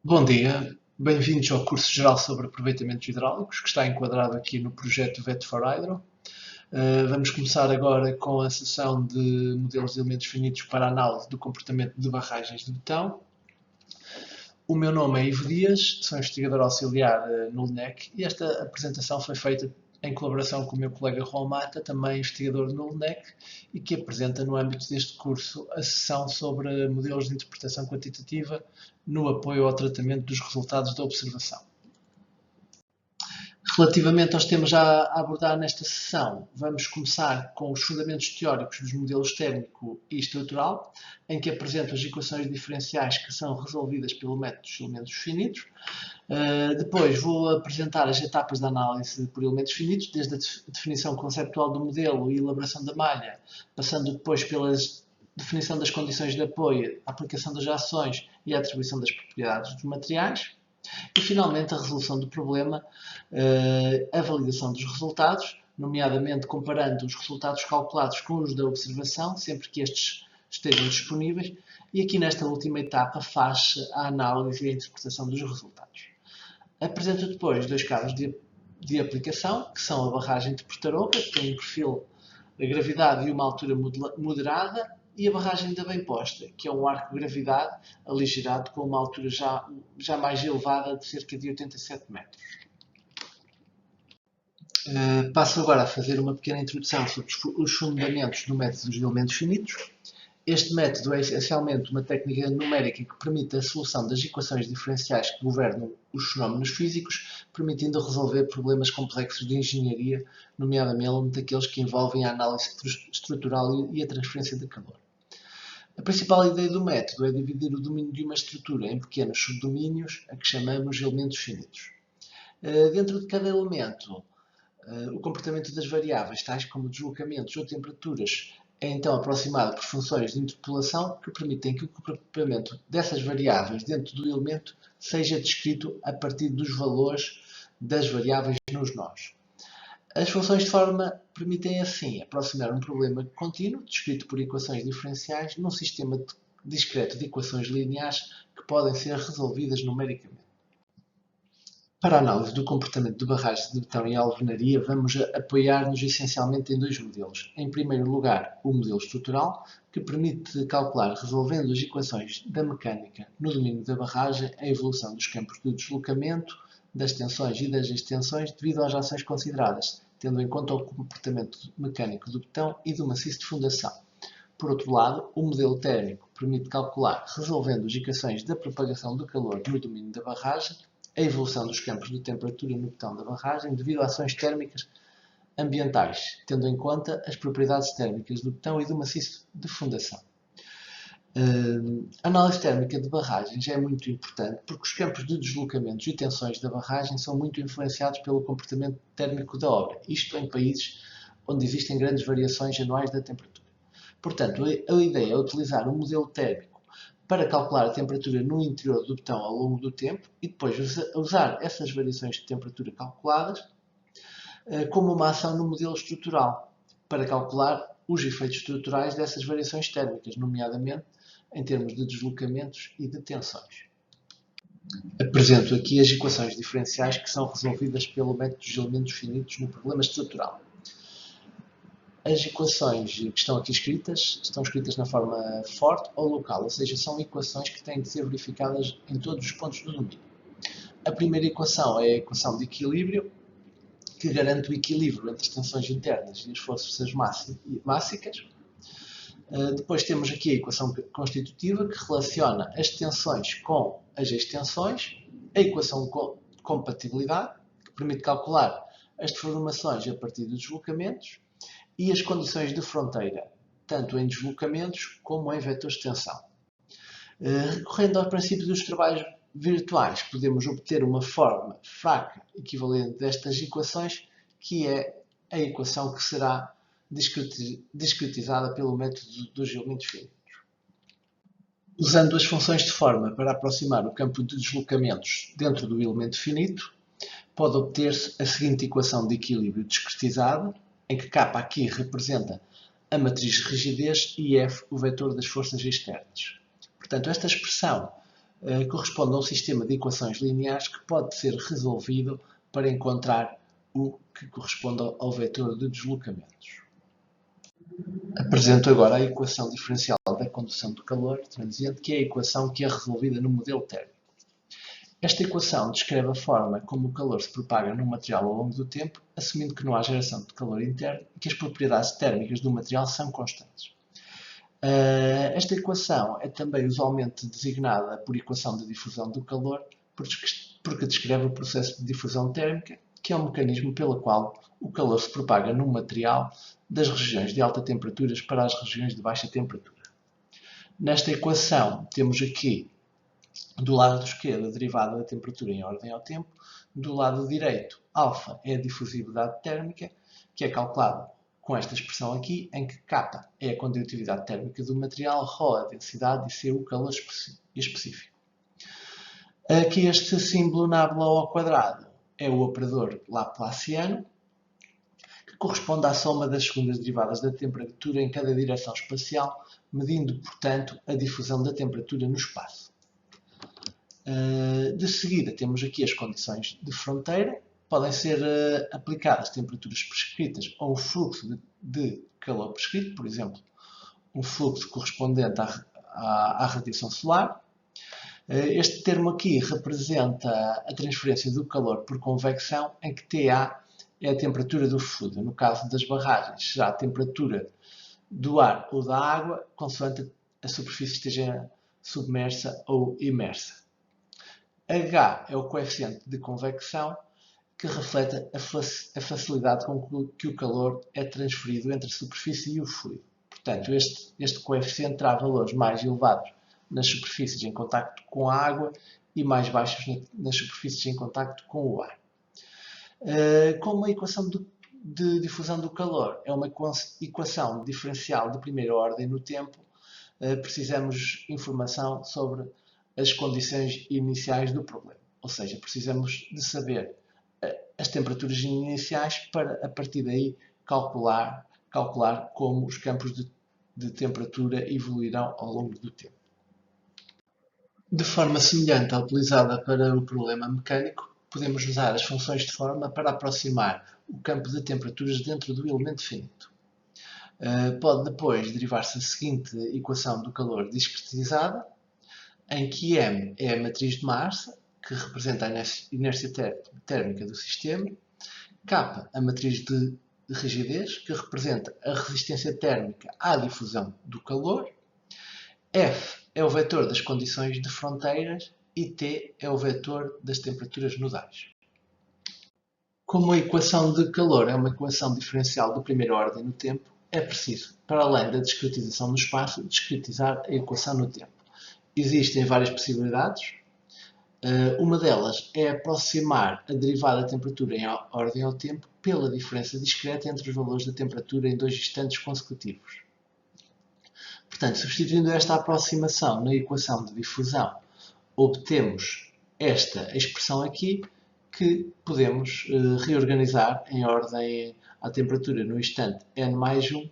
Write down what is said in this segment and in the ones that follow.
Bom dia, bem-vindos ao curso geral sobre aproveitamentos hidráulicos, que está enquadrado aqui no projeto VET4Hydro. Vamos começar agora com a sessão de modelos de elementos finitos para análise do comportamento de barragens de betão. O meu nome é Ivo Dias, sou investigador auxiliar no LNEC e esta apresentação foi feita em colaboração com o meu colega João Mata, também investigador no LNEC, e que apresenta no âmbito deste curso a sessão sobre modelos de interpretação quantitativa no apoio ao tratamento dos resultados da observação. Relativamente aos temas a abordar nesta sessão, vamos começar com os fundamentos teóricos dos modelos térmico e estrutural, em que apresento as equações diferenciais que são resolvidas pelo método dos elementos finitos. Depois vou apresentar as etapas da análise por elementos finitos, desde a definição conceptual do modelo e elaboração da malha, passando depois pela definição das condições de apoio, a aplicação das ações e a atribuição das propriedades dos materiais. E, finalmente, a resolução do problema, a validação dos resultados, nomeadamente comparando os resultados calculados com os da observação, sempre que estes estejam disponíveis, e aqui nesta última etapa faz a análise e a interpretação dos resultados. Apresento depois dois casos de aplicação, que são a barragem de Portaroca, que tem um perfil de gravidade e uma altura moderada, e a barragem da Bem Posta, que é um arco de gravidade aligerado com uma altura já mais elevada de cerca de 87 metros. Passo agora a fazer uma pequena introdução sobre os fundamentos do método dos elementos finitos. Este método é essencialmente uma técnica numérica que permite a solução das equações diferenciais que governam os fenómenos físicos, permitindo resolver problemas complexos de engenharia, nomeadamente aqueles que envolvem a análise estrutural e a transferência de calor. A principal ideia do método é dividir o domínio de uma estrutura em pequenos subdomínios, a que chamamos elementos finitos. Dentro de cada elemento, o comportamento das variáveis, tais como deslocamentos ou temperaturas, é então aproximado por funções de interpolação que permitem que o comportamento dessas variáveis dentro do elemento seja descrito a partir dos valores das variáveis nos nós. As funções de forma permitem assim aproximar um problema contínuo, descrito por equações diferenciais, num sistema discreto de equações lineares que podem ser resolvidas numericamente. Para a análise do comportamento de barragens de betão e alvenaria, vamos apoiar-nos essencialmente em dois modelos. Em primeiro lugar, o modelo estrutural, que permite calcular, resolvendo as equações da mecânica no domínio da barragem, a evolução dos campos de deslocamento, das tensões e das extensões devido às ações consideradas, tendo em conta o comportamento mecânico do betão e do maciço de fundação. Por outro lado, o modelo térmico permite calcular, resolvendo as equações da propagação do calor no domínio da barragem, a evolução dos campos de temperatura no betão da barragem devido a ações térmicas ambientais, tendo em conta as propriedades térmicas do betão e do maciço de fundação. A análise térmica de barragens é muito importante porque os campos de deslocamentos e tensões da barragem são muito influenciados pelo comportamento térmico da obra, isto em países onde existem grandes variações anuais da temperatura. Portanto, a ideia é utilizar um modelo térmico para calcular a temperatura no interior do betão ao longo do tempo e depois usar essas variações de temperatura calculadas como uma ação no modelo estrutural para calcular os efeitos estruturais dessas variações térmicas, nomeadamente em termos de deslocamentos e de tensões. Apresento aqui as equações diferenciais que são resolvidas pelo método dos elementos finitos no problema estrutural. As equações que estão aqui escritas, estão escritas na forma forte ou local, ou seja, são equações que têm de ser verificadas em todos os pontos do domínio. A primeira equação é a equação de equilíbrio, que garante o equilíbrio entre as tensões internas e as forças mássicas. Depois temos aqui a equação constitutiva, que relaciona as tensões com as extensões, a equação de compatibilidade, que permite calcular as deformações a partir dos deslocamentos, e as condições de fronteira, tanto em deslocamentos como em vetores de tensão. Recorrendo ao princípio dos trabalhos virtuais, podemos obter uma forma fraca equivalente destas equações, que é a equação que será discretizada pelo método dos elementos finitos. Usando as funções de forma para aproximar o campo de deslocamentos dentro do elemento finito, pode obter-se a seguinte equação de equilíbrio discretizada, em que K aqui representa a matriz de rigidez e F o vetor das forças externas. Portanto, esta expressão corresponde a um sistema de equações lineares que pode ser resolvido para encontrar o que corresponde ao vetor de deslocamentos. Apresento agora a equação diferencial da condução do calor transiente, que é a equação que é resolvida no modelo térmico. Esta equação descreve a forma como o calor se propaga no material ao longo do tempo, assumindo que não há geração de calor interno e que as propriedades térmicas do material são constantes. Esta equação é também usualmente designada por equação de difusão do calor, porque descreve o processo de difusão térmica, que é um mecanismo pelo qual o calor se propaga no material das regiões de alta temperatura para as regiões de baixa temperatura. Nesta equação temos aqui do lado esquerdo a derivada da temperatura em ordem ao tempo, do lado direito α é a difusividade térmica, que é calculado com esta expressão aqui, em que K é a condutividade térmica do material, ρ a densidade e C o calor específico. Aqui este símbolo nábula ao quadrado é o operador laplaciano, que corresponde à soma das segundas derivadas da temperatura em cada direção espacial, medindo, portanto, a difusão da temperatura no espaço. De seguida, temos aqui as condições de fronteira. Podem ser aplicadas temperaturas prescritas ou um fluxo de calor prescrito, por exemplo, um fluxo correspondente à radiação solar. Este termo aqui representa a transferência do calor por convecção, em que TA é a temperatura do fluido. No caso das barragens, será a temperatura do ar ou da água, consoante a superfície esteja submersa ou imersa. H é o coeficiente de convecção, que reflete a facilidade com que o calor é transferido entre a superfície e o fluido. Portanto, este coeficiente terá valores mais elevados nas superfícies em contacto com a água e mais baixos nas superfícies em contacto com o ar. Como a equação de difusão do calor é uma equação diferencial de primeira ordem no tempo, precisamos de informação sobre as condições iniciais do problema. Ou seja, precisamos de saber as temperaturas iniciais para, a partir daí, calcular como os campos de temperatura evoluirão ao longo do tempo. De forma semelhante à utilizada para o problema mecânico, podemos usar as funções de forma para aproximar o campo de temperaturas dentro do elemento finito. Pode depois derivar-se a seguinte equação do calor discretizada, em que M é a matriz de massa, que representa a inércia térmica do sistema, K a matriz de rigidez, que representa a resistência térmica à difusão do calor, F é o vetor das condições de fronteiras e T é o vetor das temperaturas nodais. Como a equação de calor é uma equação diferencial de primeira ordem no tempo, é preciso, para além da discretização no espaço, discretizar a equação no tempo. Existem várias possibilidades. Uma delas é aproximar a derivada da temperatura em ordem ao tempo pela diferença discreta entre os valores da temperatura em dois instantes consecutivos. Portanto, substituindo esta aproximação na equação de difusão, obtemos esta expressão aqui, que podemos reorganizar em ordem à temperatura no instante n mais 1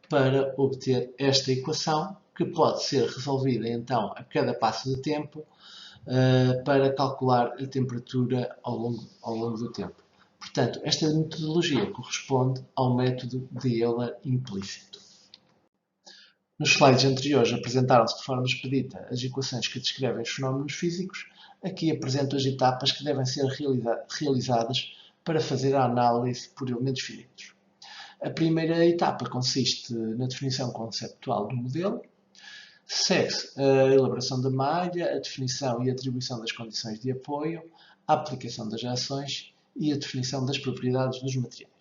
para obter esta equação, que pode ser resolvida então a cada passo de tempo para calcular a temperatura ao longo do tempo. Portanto, esta metodologia corresponde ao método de Euler implícito. Nos slides anteriores apresentaram-se de forma expedita as equações que descrevem os fenómenos físicos. Aqui apresento as etapas que devem ser realizadas para fazer a análise por elementos finitos. A primeira etapa consiste na definição conceptual do modelo. Segue-se a elaboração da malha, a definição e atribuição das condições de apoio, a aplicação das ações e a definição das propriedades dos materiais.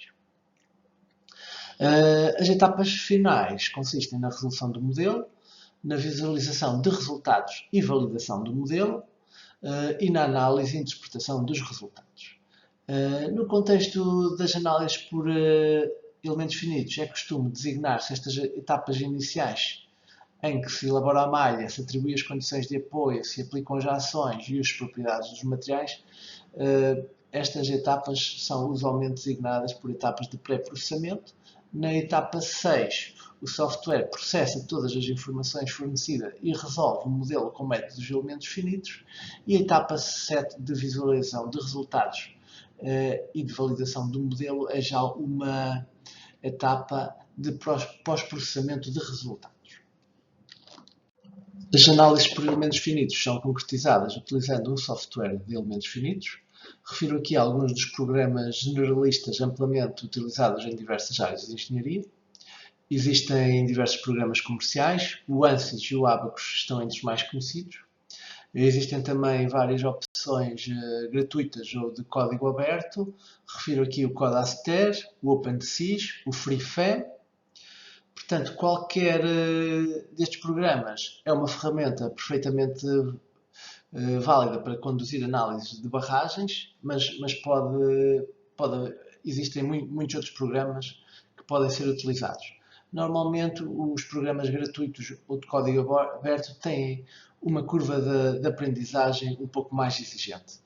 As etapas finais consistem na resolução do modelo, na visualização de resultados e validação do modelo e na análise e interpretação dos resultados. No contexto das análises por elementos finitos, é costume designar-se estas etapas iniciais em que se elabora a malha, se atribui as condições de apoio, se aplicam as ações e as propriedades dos materiais. Estas etapas são usualmente designadas por etapas de pré-processamento, Na etapa 6, o software processa todas as informações fornecidas e resolve o modelo com métodos de elementos finitos. E a etapa 7 de visualização de resultados e de validação do modelo é já uma etapa de pós-processamento de resultados. As análises por elementos finitos são concretizadas utilizando um software de elementos finitos. Refiro aqui alguns dos programas generalistas amplamente utilizados em diversas áreas de engenharia. Existem diversos programas comerciais, o ANSYS e o Abacus estão entre os mais conhecidos. Existem também várias opções gratuitas ou de código aberto. Refiro aqui o Codaster, o OpenSys, o FreeFab. Portanto, qualquer destes programas é uma ferramenta perfeitamente válida para conduzir análises de barragens, mas existem muitos outros programas que podem ser utilizados. Normalmente, os programas gratuitos ou de código aberto têm uma curva de aprendizagem um pouco mais exigente.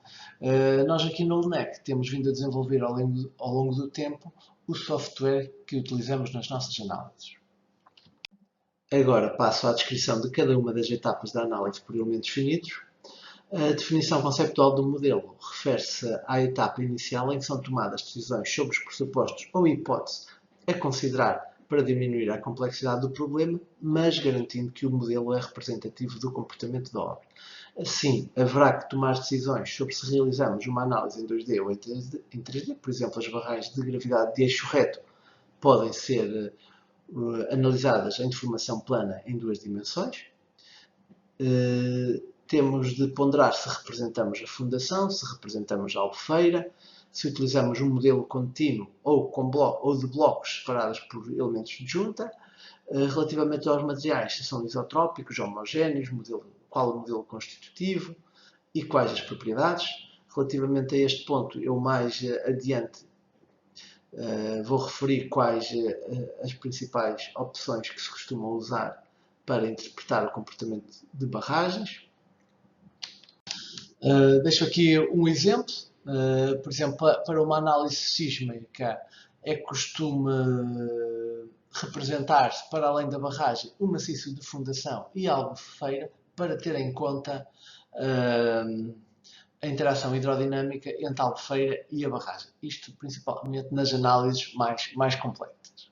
Nós aqui no LNEC temos vindo a desenvolver ao longo do tempo o software que utilizamos nas nossas análises. Agora passo à descrição de cada uma das etapas da análise por elementos finitos. A definição conceptual do modelo refere-se à etapa inicial em que são tomadas decisões sobre os pressupostos ou hipóteses a considerar para diminuir a complexidade do problema, mas garantindo que o modelo é representativo do comportamento da obra. Assim, haverá que tomar decisões sobre se realizamos uma análise em 2D ou em 3D. Por exemplo, as barragens de gravidade de eixo reto podem ser analisadas em deformação plana em 2 dimensões. Temos de ponderar se representamos a fundação, se representamos a albufeira, se utilizamos um modelo contínuo ou de blocos separados por elementos de junta. Relativamente aos materiais, se são isotrópicos, homogéneos, qual o modelo constitutivo e quais as propriedades. Relativamente a este ponto, eu mais adiante vou referir quais as principais opções que se costumam usar para interpretar o comportamento de barragens. Deixo aqui um exemplo. Por exemplo, para uma análise sísmica é costume representar-se, para além da barragem, o maciço de fundação e a albufeira, para ter em conta a interação hidrodinâmica entre a albufeira e a barragem. Isto principalmente nas análises mais complexas.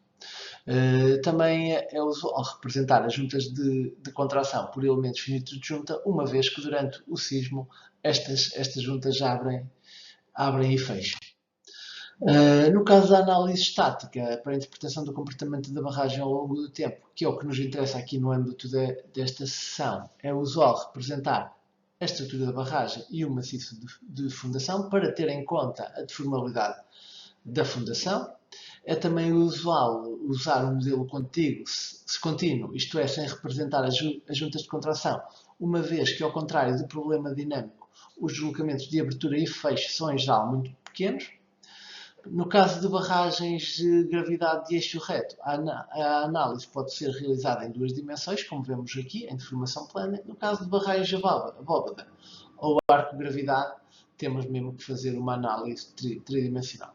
Também é usual representar as juntas de contração por elementos finitos de junta, uma vez que durante o sismo estas juntas abrem e fecham. No caso da análise estática, para a interpretação do comportamento da barragem ao longo do tempo, que é o que nos interessa aqui no âmbito desta sessão, é usual representar a estrutura da barragem e o maciço de fundação para ter em conta a deformabilidade da fundação. É também usual usar um modelo contínuo, isto é, sem representar as juntas de contração, uma vez que, ao contrário do problema dinâmico, os deslocamentos de abertura e fecho são, em geral, muito pequenos. No caso de barragens de gravidade de eixo reto, a análise pode ser realizada em 2 dimensões, como vemos aqui, em deformação plana. No caso de barragens abóbada ou arco-gravidade, temos mesmo que fazer uma análise tridimensional.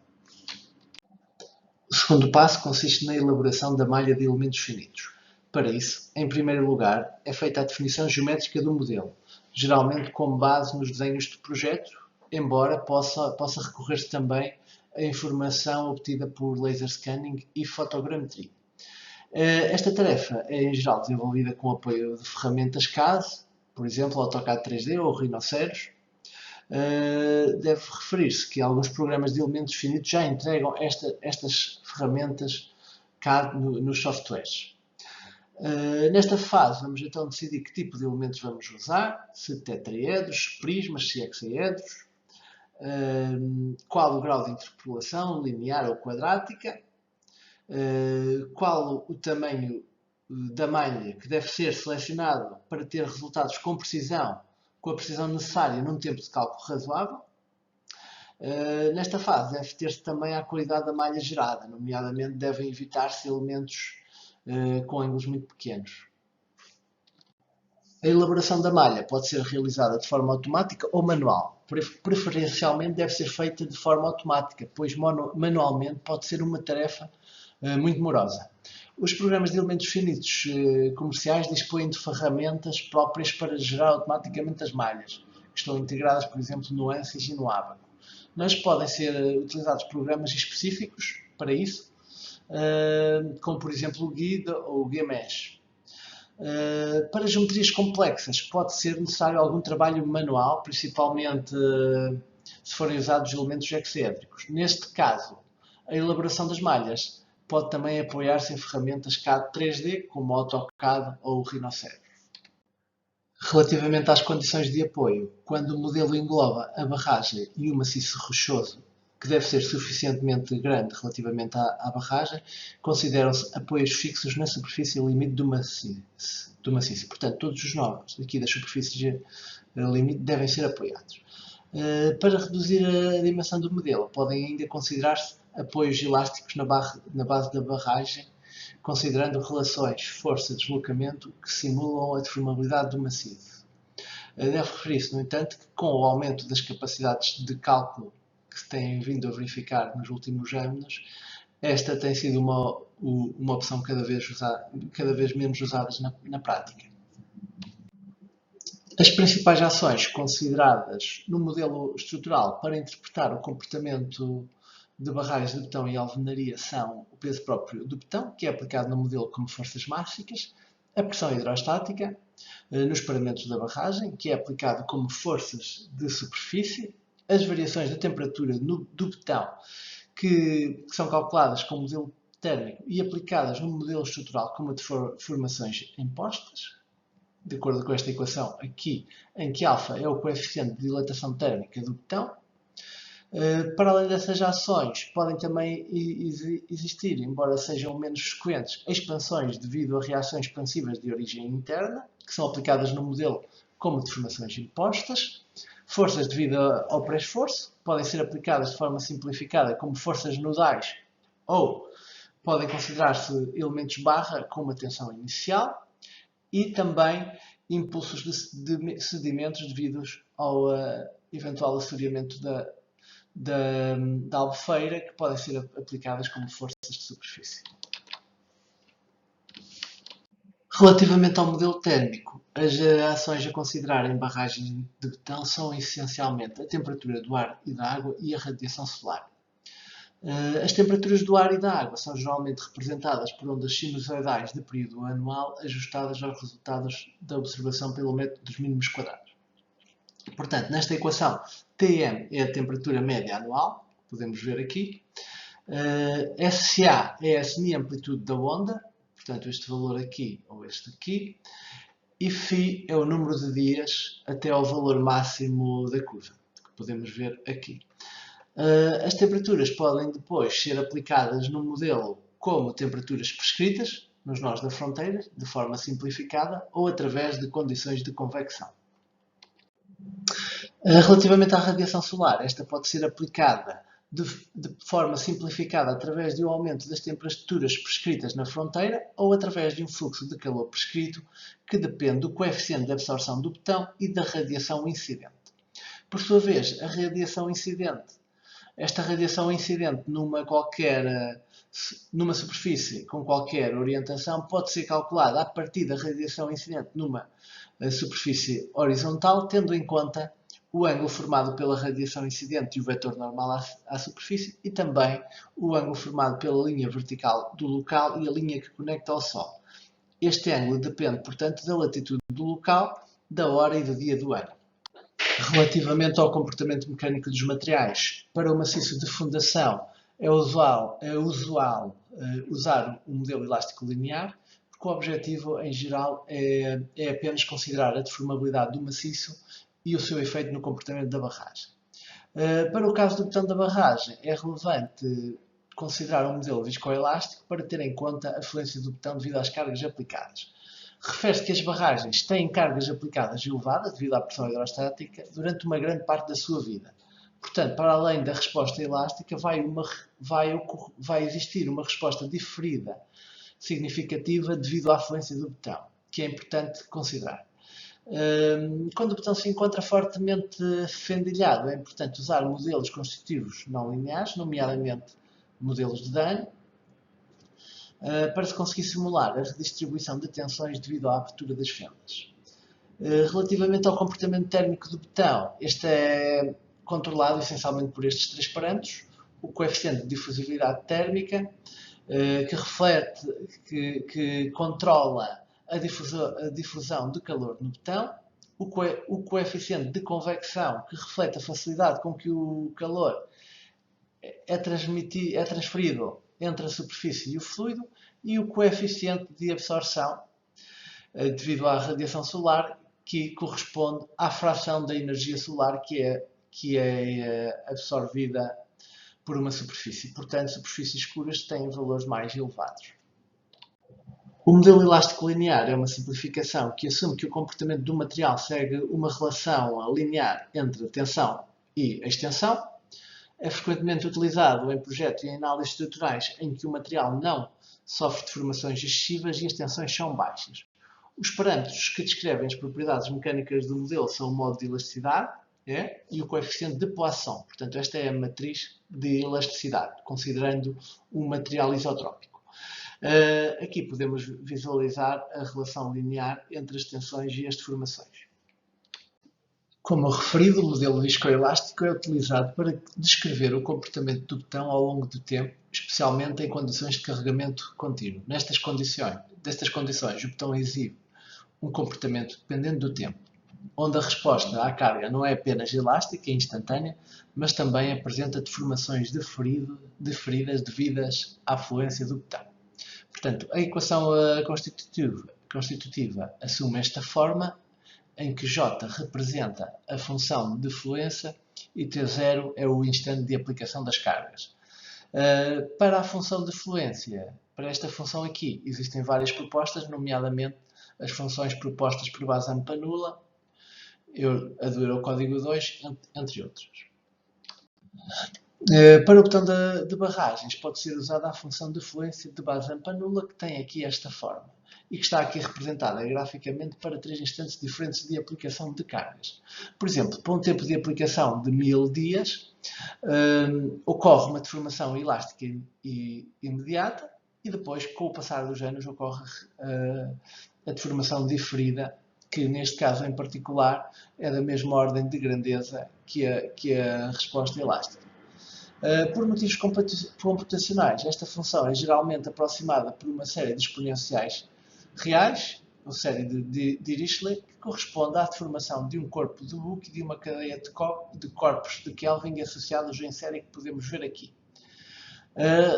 O segundo passo consiste na elaboração da malha de elementos finitos. Para isso, em primeiro lugar, é feita a definição geométrica do modelo, geralmente com base nos desenhos de projeto, embora possa recorrer-se também a informação obtida por laser scanning e fotogrametria. Esta tarefa é, em geral, desenvolvida com o apoio de ferramentas CAD, por exemplo, AutoCAD 3D ou Rhinoceros. Deve referir-se que alguns programas de elementos finitos já entregam estas ferramentas CAD nos softwares. Nesta fase, vamos então decidir que tipo de elementos vamos usar, se tetraedros, prismas, se hexaedros, qual o grau de interpolação, linear ou quadrática, qual o tamanho da malha que deve ser selecionado para ter resultados com a precisão necessária num tempo de cálculo razoável. Nesta fase deve ter-se também a qualidade da malha gerada, nomeadamente devem evitar-se elementos com ângulos muito pequenos. A elaboração da malha pode ser realizada de forma automática ou manual. Preferencialmente deve ser feita de forma automática, pois manualmente pode ser uma tarefa muito morosa. Os programas de elementos finitos comerciais dispõem de ferramentas próprias para gerar automaticamente as malhas, que estão integradas, por exemplo, no ANSYS e no Abaco. Mas podem ser utilizados programas específicos para isso, como por exemplo o GUID ou o GMesh. Para geometrias complexas pode ser necessário algum trabalho manual, principalmente se forem usados elementos hexaédricos. Neste caso, a elaboração das malhas pode também apoiar-se em ferramentas CAD 3D, como o AutoCAD ou o Rhinoceros. Relativamente às condições de apoio, quando o modelo engloba a barragem e o maciço rochoso, que deve ser suficientemente grande relativamente à barragem, consideram-se apoios fixos na superfície limite do maciço. Portanto, todos os nós aqui das superfícies limite devem ser apoiados. Para reduzir a dimensão do modelo, podem ainda considerar-se apoios elásticos na base da barragem, considerando relações força-deslocamento que simulam a deformabilidade do maciço. Deve referir-se, no entanto, que com o aumento das capacidades de cálculo que se têm vindo a verificar nos últimos anos, esta tem sido uma opção cada vez menos usada na prática. As principais ações consideradas no modelo estrutural para interpretar o comportamento de barragens de betão e alvenaria são o peso próprio do betão, que é aplicado no modelo como forças mássicas, a pressão hidrostática nos paramentos da barragem, que é aplicado como forças de superfície, as variações da temperatura do betão, que são calculadas com o modelo térmico e aplicadas no modelo estrutural como deformações impostas, de acordo com esta equação aqui, em que α é o coeficiente de dilatação térmica do betão. Para além dessas ações, podem também existir, embora sejam menos frequentes, expansões devido a reações expansivas de origem interna, que são aplicadas no modelo como deformações impostas. Forças devido ao pré-esforço podem ser aplicadas de forma simplificada como forças nodais ou podem considerar-se elementos barra com uma tensão inicial e também impulsos de sedimentos devidos ao eventual assoreamento da albufeira, que podem ser aplicadas como forças de superfície. Relativamente ao modelo térmico, as ações a considerar em barragens de betão são essencialmente a temperatura do ar e da água e a radiação solar. As temperaturas do ar e da água são geralmente representadas por ondas sinusoidais de período anual ajustadas aos resultados da observação pelo método dos mínimos quadrados. Portanto, nesta equação, Tm é a temperatura média anual, podemos ver aqui. Sa é a semi-amplitude da onda, portanto este valor aqui ou este aqui. E φ é o número de dias até ao valor máximo da curva, que podemos ver aqui. As temperaturas podem depois ser aplicadas no modelo como temperaturas prescritas, nos nós da fronteira, de forma simplificada, ou através de condições de convecção. Relativamente à radiação solar, esta pode ser aplicada de forma simplificada através de um aumento das temperaturas prescritas na fronteira ou através de um fluxo de calor prescrito que depende do coeficiente de absorção do betão e da radiação incidente. Por sua vez, esta radiação incidente numa superfície com qualquer orientação pode ser calculada a partir da radiação incidente numa superfície horizontal, tendo em conta o ângulo formado pela radiação incidente e o vetor normal à superfície e também o ângulo formado pela linha vertical do local e a linha que conecta ao Sol. Este ângulo depende, portanto, da latitude do local, da hora e do dia do ano. Relativamente ao comportamento mecânico dos materiais, para o maciço de fundação é usual usar um modelo elástico linear, porque o objetivo, em geral, é apenas considerar a deformabilidade do maciço e o seu efeito no comportamento da barragem. Para o caso do betão da barragem, é relevante considerar um modelo viscoelástico para ter em conta a fluência do betão devido às cargas aplicadas. Refere-se que as barragens têm cargas aplicadas elevadas devido à pressão hidrostática durante uma grande parte da sua vida. Portanto, para além da resposta elástica, vai existir uma resposta diferida significativa devido à fluência do betão, que é importante considerar. Quando o betão se encontra fortemente fendilhado, é importante usar modelos constitutivos não lineares, nomeadamente modelos de Dano, para se conseguir simular a redistribuição de tensões devido à abertura das fendas. Relativamente ao comportamento térmico do betão, este é controlado essencialmente por estes três parâmetros: o coeficiente de difusibilidade térmica, que reflete, que controla a difusão de calor no betão, o coeficiente de convecção, que reflete a facilidade com que o calor é transferido entre a superfície e o fluido, e o coeficiente de absorção, devido à radiação solar, que corresponde à fração da energia solar que é absorvida por uma superfície. Portanto, superfícies escuras têm valores mais elevados. O modelo elástico linear é uma simplificação que assume que o comportamento do material segue uma relação linear entre tensão e extensão. É frequentemente utilizado em projetos e em análises estruturais em que o material não sofre deformações excessivas e as tensões são baixas. Os parâmetros que descrevem as propriedades mecânicas do modelo são o modo de elasticidade e o coeficiente de Poisson. Portanto, esta é a matriz de elasticidade, considerando um material isotrópico. Aqui podemos visualizar a relação linear entre as tensões e as deformações. Como referido, o modelo viscoelástico é utilizado para descrever o comportamento do betão ao longo do tempo, especialmente em condições de carregamento contínuo. Destas condições, o betão exibe um comportamento dependente do tempo, onde a resposta à carga não é apenas elástica e instantânea, mas também apresenta deformações deferidas devidas à fluência do betão. Portanto, a equação constitutiva assume esta forma, em que J representa a função de fluência e T0 é o instante de aplicação das cargas. Para a função de fluência, para esta função aqui, existem várias propostas, nomeadamente as funções propostas por Bazan-Panula, a do Eurocódigo 2, entre outras. Para o botão de barragens, pode ser usada a função de fluência de Bazan-Panula, que tem aqui esta forma, e que está aqui representada graficamente para três instantes diferentes de aplicação de cargas. Por exemplo, para um tempo de aplicação de 1000 dias, ocorre uma deformação elástica imediata, e depois, com o passar dos anos, ocorre a deformação diferida, que neste caso em particular é da mesma ordem de grandeza que a resposta elástica. Por motivos computacionais, esta função é geralmente aproximada por uma série de exponenciais reais, uma série de Dirichlet, que corresponde à deformação de um corpo de Hooke e de uma cadeia de corpos de Kelvin associados em série que podemos ver aqui.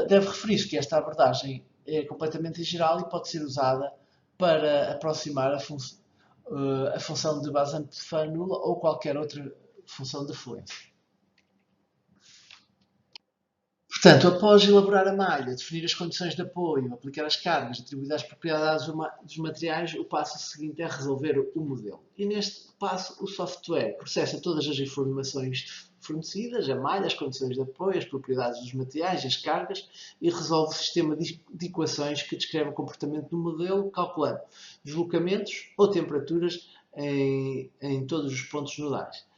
Deve referir-se que esta abordagem é completamente geral e pode ser usada para aproximar a função de Bazan-Panula ou qualquer outra função de fluência. Portanto, após elaborar a malha, definir as condições de apoio, aplicar as cargas, atribuir as propriedades dos materiais, o passo seguinte é resolver o modelo. E neste passo, o software processa todas as informações fornecidas, a malha, as condições de apoio, as propriedades dos materiais, as cargas, e resolve o sistema de equações que descreve o comportamento do modelo, calculando deslocamentos ou temperaturas em todos os pontos nodais.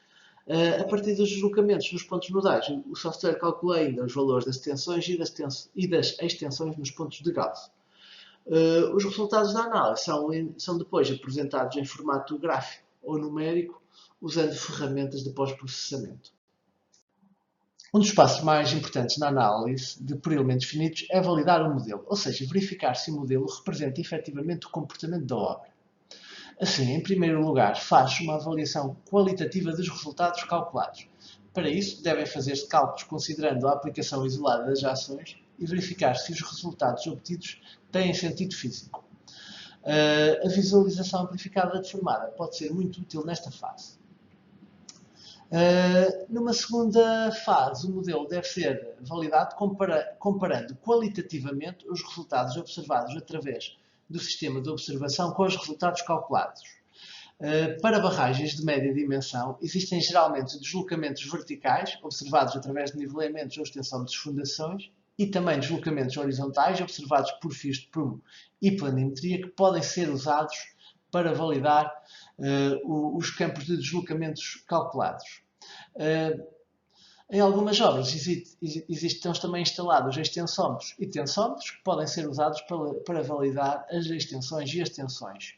A partir dos deslocamentos nos pontos nodais, o software calcula ainda os valores das tensões e das extensões nos pontos de Gauss. Os resultados da análise são depois apresentados em formato gráfico ou numérico, usando ferramentas de pós-processamento. Um dos passos mais importantes na análise por elementos finitos é validar o modelo, ou seja, verificar se o modelo representa efetivamente o comportamento da obra. Assim, em primeiro lugar, faz-se uma avaliação qualitativa dos resultados calculados. Para isso, devem fazer-se cálculos considerando a aplicação isolada das ações e verificar se os resultados obtidos têm sentido físico. A visualização amplificada deformada pode ser muito útil nesta fase. Numa segunda fase, o modelo deve ser validado comparando qualitativamente os resultados observados através do sistema de observação com os resultados calculados. Para barragens de média dimensão, existem geralmente deslocamentos verticais, observados através de nivelamentos ou extensão das fundações, e também deslocamentos horizontais, observados por fios de prumo e planimetria, que podem ser usados para validar os campos de deslocamentos calculados. Em algumas obras existem também instalados extensómetros e tensómetros que podem ser usados para validar as extensões e as tensões.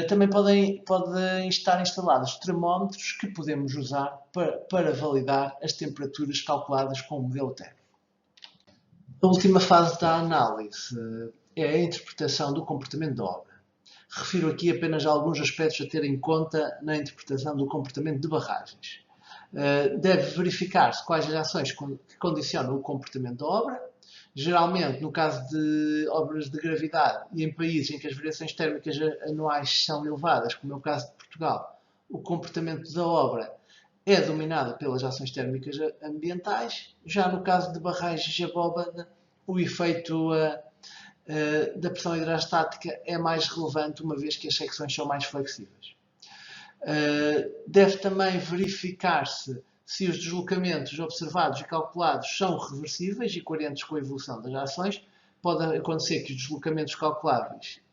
Também podem estar instalados termómetros que podemos usar para validar as temperaturas calculadas com o modelo térmico. A última fase da análise é a interpretação do comportamento da obra. Refiro aqui apenas alguns aspectos a ter em conta na interpretação do comportamento de barragens. Deve verificar-se quais as ações que condicionam o comportamento da obra. Geralmente, no caso de obras de gravidade e em países em que as variações térmicas anuais são elevadas, como é o caso de Portugal, o comportamento da obra é dominado pelas ações térmicas ambientais. Já no caso de barragens e abóbada, o efeito da pressão hidrostática é mais relevante, uma vez que as secções são mais flexíveis. Deve também verificar-se se os deslocamentos observados e calculados são reversíveis e coerentes com a evolução das ações. Pode acontecer que os deslocamentos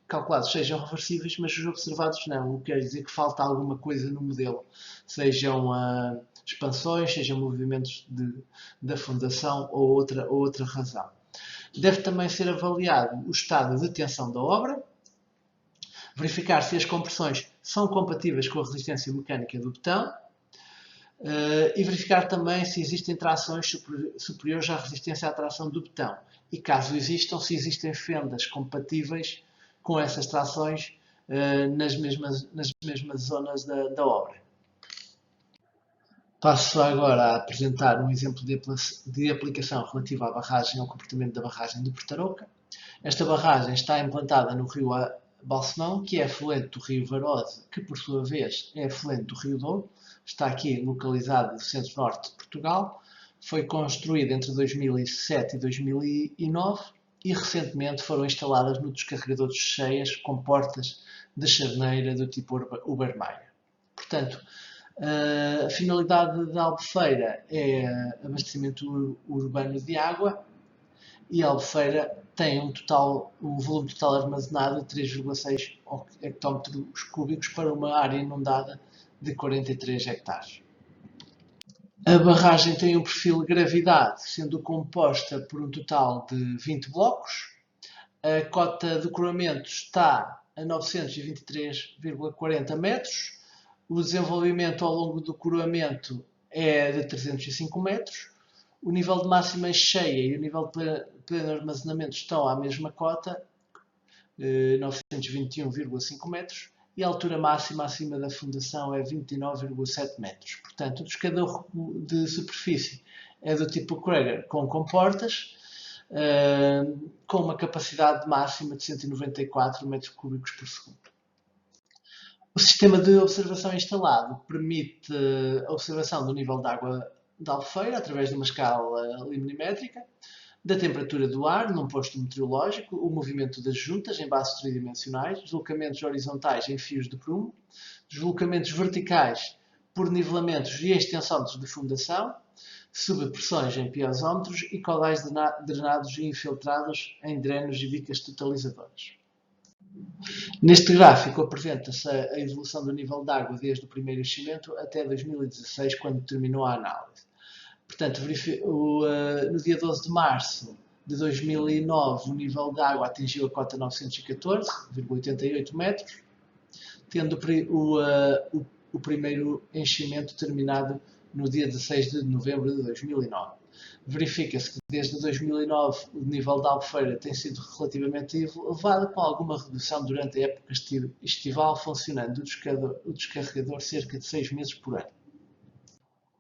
calculados sejam reversíveis, mas os observados não, o que quer dizer que falta alguma coisa no modelo, sejam expansões, sejam movimentos da fundação ou outra razão. Deve também ser avaliado o estado de tensão da obra, verificar se as compressões são compatíveis com a resistência mecânica do betão e verificar também se existem trações superiores à resistência à tração do betão e, caso existam, se existem fendas compatíveis com essas trações nas mesmas zonas da obra. Passo agora a apresentar um exemplo de aplicação relativa à barragem, ao comportamento da barragem de Portaroca. Esta barragem está implantada no rio Balsemão, que é afluente do rio Varosa, que por sua vez é afluente do rio Douro. Está aqui localizado no centro-norte de Portugal. Foi construída entre 2007 e 2009 e recentemente foram instaladas no descarregador de cheias com portas de charneira do tipo Ubermeier. Portanto, a finalidade da Albufeira é abastecimento urbano de água e a Albufeira tem um volume total armazenado de 3,6 hectómetros cúbicos para uma área inundada de 43 hectares. A barragem tem um perfil de gravidade, sendo composta por um total de 20 blocos. A cota de coramento está a 923,40 metros. O desenvolvimento ao longo do coroamento é de 305 metros. O nível de máxima cheia e o nível de pleno armazenamento estão à mesma cota, 921,5 metros. E a altura máxima acima da fundação é 29,7 metros. Portanto, o descador de superfície é do tipo Cragar, com comportas, com uma capacidade máxima de 194 metros cúbicos por segundo. O sistema de observação instalado permite a observação do nível de água da Albufeira através de uma escala limnimétrica, da temperatura do ar num posto meteorológico, o movimento das juntas em bases tridimensionais, deslocamentos horizontais em fios de prumo, deslocamentos verticais por nivelamentos e extensómetros de fundação, subpressões em piezómetros e caudais drenados e infiltrados em drenos e bicas totalizadoras. Neste gráfico apresenta-se a evolução do nível de água desde o primeiro enchimento até 2016, quando terminou a análise. Portanto, no dia 12 de março de 2009, o nível de água atingiu a cota 914,88 metros, tendo o primeiro enchimento terminado no dia 16 de novembro de 2009. Verifica-se que desde 2009 o nível da Albufeira tem sido relativamente elevado, com alguma redução durante a época estival, funcionando o descarregador cerca de 6 meses por ano.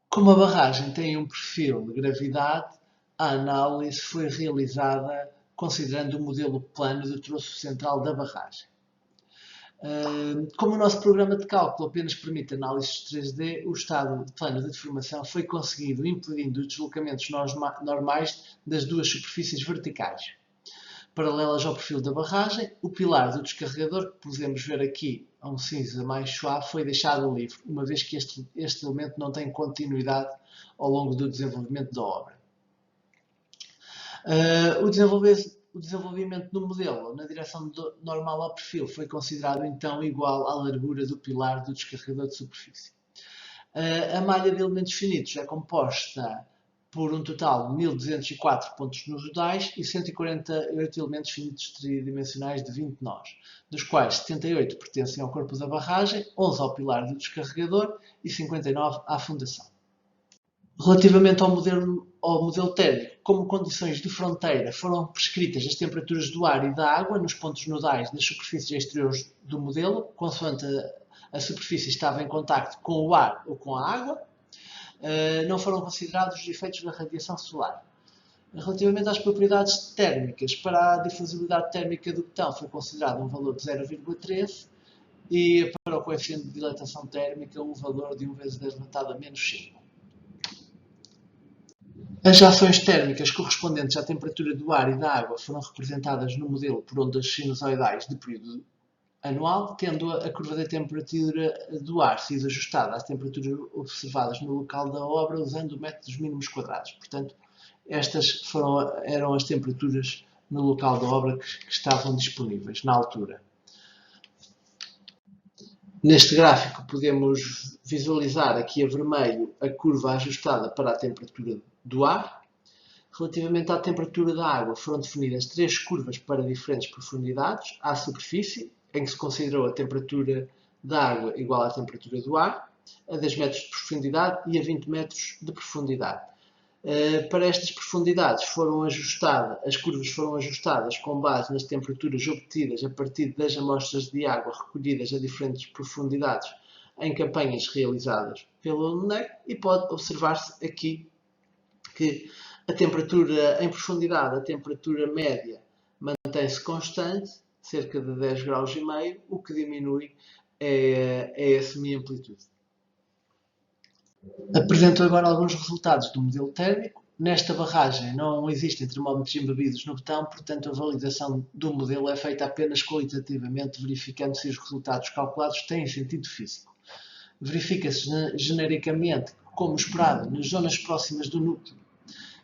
Como a barragem tem um perfil de gravidade, a análise foi realizada considerando o modelo plano de troço central da barragem. Como o nosso programa de cálculo apenas permite análises 3D, o estado de plano de deformação foi conseguido impedindo os deslocamentos normais das duas superfícies verticais. Paralelas ao perfil da barragem, o pilar do descarregador, que podemos ver aqui a um cinza mais suave, foi deixado livre, uma vez que este elemento não tem continuidade ao longo do desenvolvimento da obra. O desenvolvimento do modelo na direção normal ao perfil foi considerado então igual à largura do pilar do descarregador de superfície. A malha de elementos finitos é composta por um total de 1204 pontos nodais e 148 elementos finitos tridimensionais de 20 nós, dos quais 78 pertencem ao corpo da barragem, 11 ao pilar do descarregador e 59 à fundação. Relativamente ao modelo térmico, como condições de fronteira foram prescritas as temperaturas do ar e da água nos pontos nodais das superfícies exteriores do modelo, consoante a superfície estava em contacto com o ar ou com a água. Não foram considerados os efeitos da radiação solar. Relativamente às propriedades térmicas, para a difusibilidade térmica do betão foi considerado um valor de 0,13 e para o coeficiente de dilatação térmica um valor de 1 × 10⁻⁻⁵. As ações térmicas correspondentes à temperatura do ar e da água foram representadas no modelo por ondas sinusoidais de período anual, tendo a curva da temperatura do ar sido ajustada às temperaturas observadas no local da obra usando o método dos mínimos quadrados. Portanto, estas eram as temperaturas no local da obra que estavam disponíveis na altura. Neste gráfico podemos visualizar aqui a vermelho a curva ajustada para a temperatura do ar. Relativamente à temperatura da água, foram definidas 3 curvas para diferentes profundidades à superfície, em que se considerou a temperatura da água igual à temperatura do ar, a 10 metros de profundidade e a 20 metros de profundidade. Para estas profundidades as curvas foram ajustadas com base nas temperaturas obtidas a partir das amostras de água recolhidas a diferentes profundidades em campanhas realizadas pela UNEC, e pode observar-se aqui que a temperatura em profundidade, a temperatura média, mantém-se constante, cerca de 10,5 graus, o que diminui é a semi-amplitude. Apresento agora alguns resultados do modelo térmico. Nesta barragem não existem termómetros embebidos no betão, portanto a validação do modelo é feita apenas qualitativamente, verificando se os resultados calculados têm sentido físico. Verifica-se genericamente, como esperado, nas zonas próximas do núcleo,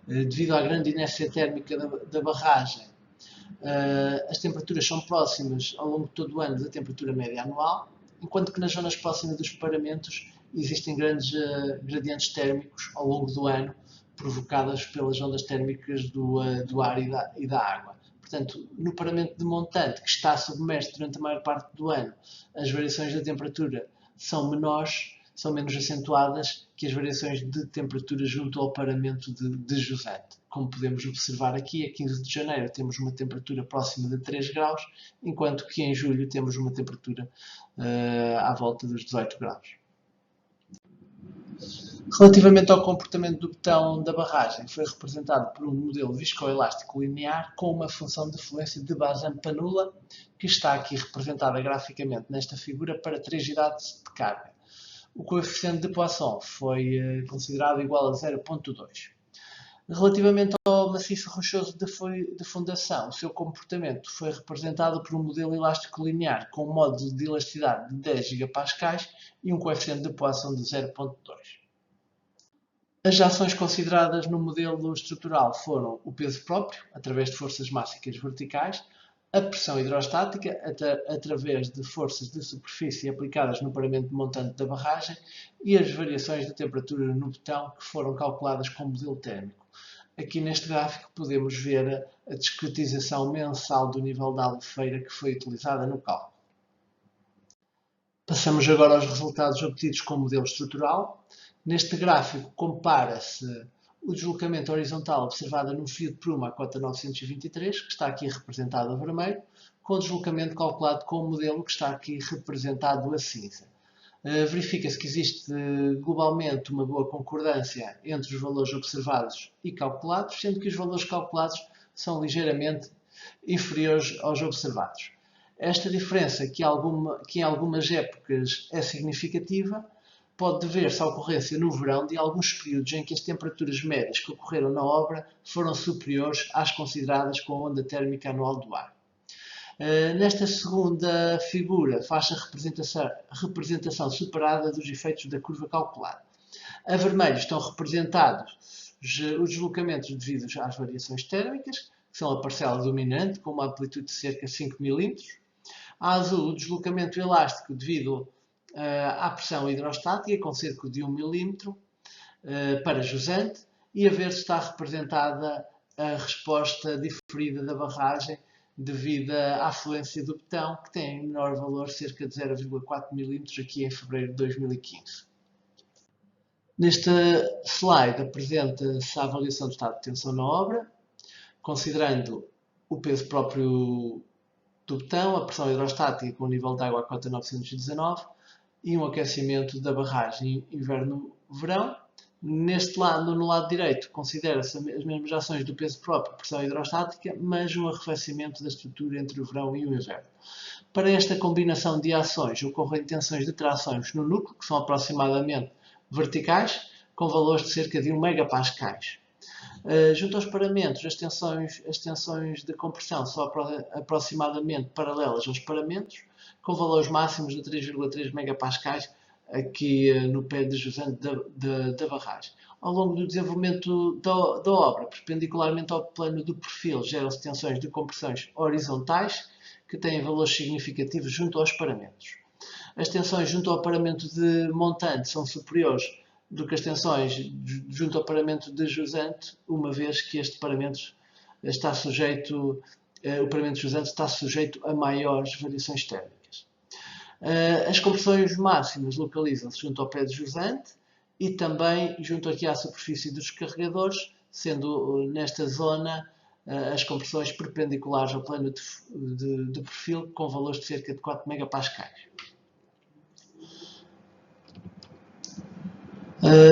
devido à grande inércia térmica da barragem, as temperaturas são próximas ao longo de todo o ano da temperatura média anual, enquanto que nas zonas próximas dos paramentos existem grandes gradientes térmicos ao longo do ano, provocadas pelas ondas térmicas do ar e da água. Portanto, no paramento de montante, que está submerso durante a maior parte do ano, as variações da temperatura são menores, são menos acentuadas que as variações de temperatura junto ao paramento de jusante. Como podemos observar aqui, a 15 de janeiro temos uma temperatura próxima de 3 graus, enquanto que em julho temos uma temperatura à volta dos 18 graus. Relativamente ao comportamento do betão da barragem, foi representado por um modelo viscoelástico linear com uma função de fluência de Bazin-Panulla nula, que está aqui representada graficamente nesta figura para 3 unidades de carga. O coeficiente de Poisson foi considerado igual a 0,2. Relativamente ao maciço rochoso de fundação, o seu comportamento foi representado por um modelo elástico linear com um módulo de elasticidade de 10 gigapascais e um coeficiente de Poisson de 0,2. As ações consideradas no modelo estrutural foram o peso próprio, através de forças mássicas verticais, a pressão hidrostática, através de forças de superfície aplicadas no paramento montante da barragem, e as variações de temperatura no betão, que foram calculadas com o modelo térmico. Aqui neste gráfico podemos ver a discretização mensal do nível da albufeira que foi utilizada no cálculo. Passamos agora aos resultados obtidos com o modelo estrutural. Neste gráfico compara-se o deslocamento horizontal observado num fio de pruma à cota 923, que está aqui representado a vermelho, com o deslocamento calculado com o modelo, que está aqui representado a cinza. Verifica-se que existe globalmente uma boa concordância entre os valores observados e calculados, sendo que os valores calculados são ligeiramente inferiores aos observados. Esta diferença, que em algumas épocas é significativa, pode dever-se à ocorrência no verão de alguns períodos em que as temperaturas médias que ocorreram na obra foram superiores às consideradas com a onda térmica anual do ar. Nesta segunda figura faz-se a representação separada dos efeitos da curva calculada. A vermelho estão representados os deslocamentos devidos às variações térmicas, que são a parcela dominante, com uma amplitude de cerca de 5 mm. A azul, o deslocamento elástico devido à pressão hidrostática com cerca de 1 milímetro para jusante e a ver se está representada a resposta diferida da barragem devido à afluência do betão, que tem menor valor, cerca de 0,4 milímetros, aqui em fevereiro de 2015. Neste slide apresenta-se a avaliação do estado de tensão na obra, considerando o peso próprio do betão, a pressão hidrostática com o nível de água a cota 919 e um aquecimento da barragem inverno-verão. Neste lado, no lado direito, considera-se as mesmas ações do peso próprio, pressão hidrostática, mas um arrefecimento da estrutura entre o verão e o inverno. Para esta combinação de ações, ocorrem tensões de trações no núcleo, que são aproximadamente verticais, com valores de cerca de 1 megapascais. Junto aos paramentos, as tensões de compressão são aproximadamente paralelas aos paramentos, com valores máximos de 3,3 megapascais aqui no pé de jusante da barragem. Ao longo do desenvolvimento da obra, perpendicularmente ao plano do perfil, geram-se tensões de compressões horizontais que têm valores significativos junto aos paramentos. As tensões junto ao paramento de montante são superiores do que as tensões junto ao paramento de jusante, uma vez que este paramento está sujeito, o paramento jusante está sujeito a maiores variações térmicas. As compressões máximas localizam-se junto ao pé de jusante e também junto aqui à superfície dos carregadores, sendo nesta zona as compressões perpendiculares ao plano de perfil com valores de cerca de 4 megapascais.